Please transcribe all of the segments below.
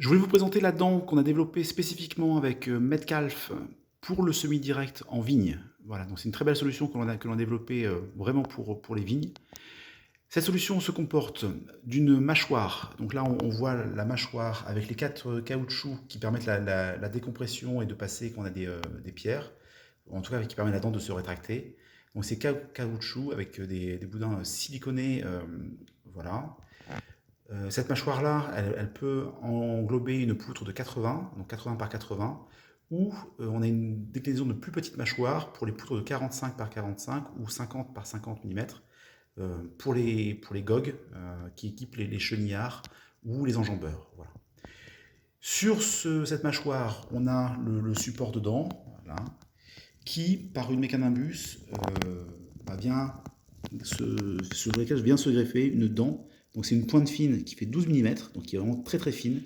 Je voulais vous présenter la dent qu'on a développée spécifiquement avec Metcalf pour le semi-direct en vigne. Voilà, donc c'est une très belle solution que l'on a développée vraiment pour les vignes. Cette solution se comporte d'une mâchoire. Donc là, on voit la mâchoire avec les 4 caoutchoucs qui permettent la décompression et de passer quand on a des pierres, en tout cas qui permet à la dent de se rétracter. Donc c'est caoutchouc avec des boudins siliconés, voilà. Cette mâchoire-là, elle peut englober une poutre de 80, donc 80 par 80, ou on a une déclinaison de plus petite mâchoire pour les poutres de 45 par 45 ou 50 par 50 mm pour les gogues qui équipent les chenillards ou les enjambeurs. Voilà. Sur cette mâchoire, on a le support dedans, voilà, qui, par une mécanambus, sur laquelle vient se greffer une dent. Donc c'est une pointe fine qui fait 12 mm, donc qui est vraiment très très fine,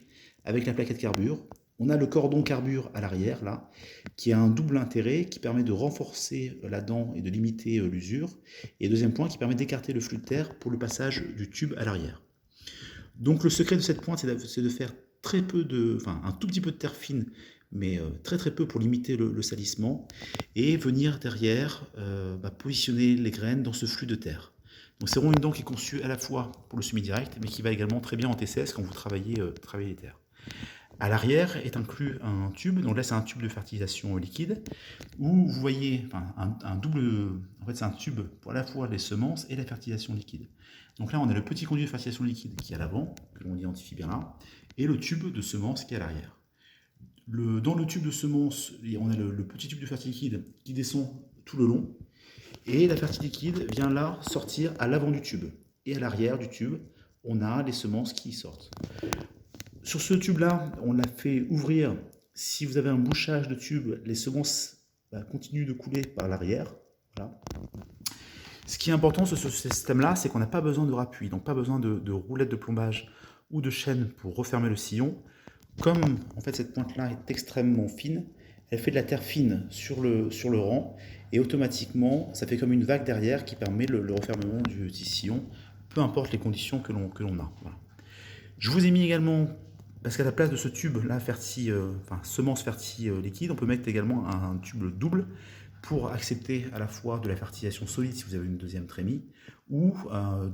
avec la plaquette carbure. On a le cordon carbure à l'arrière, là, qui a un double intérêt, qui permet de renforcer la dent et de limiter l'usure. Et deuxième point, qui permet d'écarter le flux de terre pour le passage du tube à l'arrière. Donc le secret de cette pointe, c'est de faire très peu un tout petit peu de terre fine, mais très très peu pour limiter le salissement, et venir derrière positionner les graines dans ce flux de terre. Donc c'est vraiment une dent qui est conçue à la fois pour le semi-direct, mais qui va également très bien en TCS quand vous travaillez les terres. À l'arrière est inclus un tube, donc là c'est un tube de fertilisation liquide, où vous voyez un double, en fait c'est un tube pour à la fois les semences et la fertilisation liquide. Donc là on a le petit conduit de fertilisation liquide qui est à l'avant, que l'on identifie bien là, et le tube de semences qui est à l'arrière. Dans le tube de semences, on a le petit tube de fertilisation liquide qui descend tout le long, et la fertilisation liquide vient là sortir à l'avant du tube. Et à l'arrière du tube, on a les semences qui sortent. Sur ce tube-là, on l'a fait ouvrir. Si vous avez un bouchage de tube, les semences continuent de couler par l'arrière. Voilà. Ce qui est important sur ce système-là, c'est qu'on n'a pas besoin de rappui, donc pas besoin de roulettes de plombage ou de chaîne pour refermer le sillon. Comme en fait cette pointe-là est extrêmement fine, elle fait de la terre fine sur le rang, et automatiquement, ça fait comme une vague derrière qui permet le refermement du sillon, peu importe les conditions que l'on a. Voilà. Je vous ai mis également, parce qu'à la place de ce tube là, semence ferti liquide, on peut mettre également un tube double pour accepter à la fois de la fertilisation solide si vous avez une deuxième trémie, ou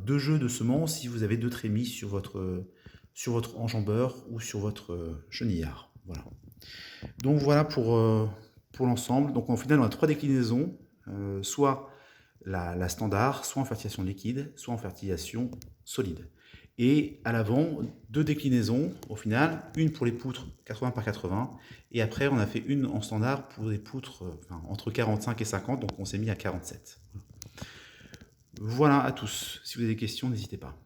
2 jeux de semences si vous avez 2 trémies sur votre enjambeur ou sur votre chenillard. Voilà. Donc voilà pour l'ensemble. Donc en final, on a 3 déclinaisons, soit la standard, soit en fertilisation liquide, soit en fertilisation solide. Et à l'avant, 2 déclinaisons au final, une pour les poutres 80 par 80, et après on a fait une en standard pour des poutres entre 45 et 50, donc on s'est mis à 47. Voilà à tous. Si vous avez des questions, n'hésitez pas.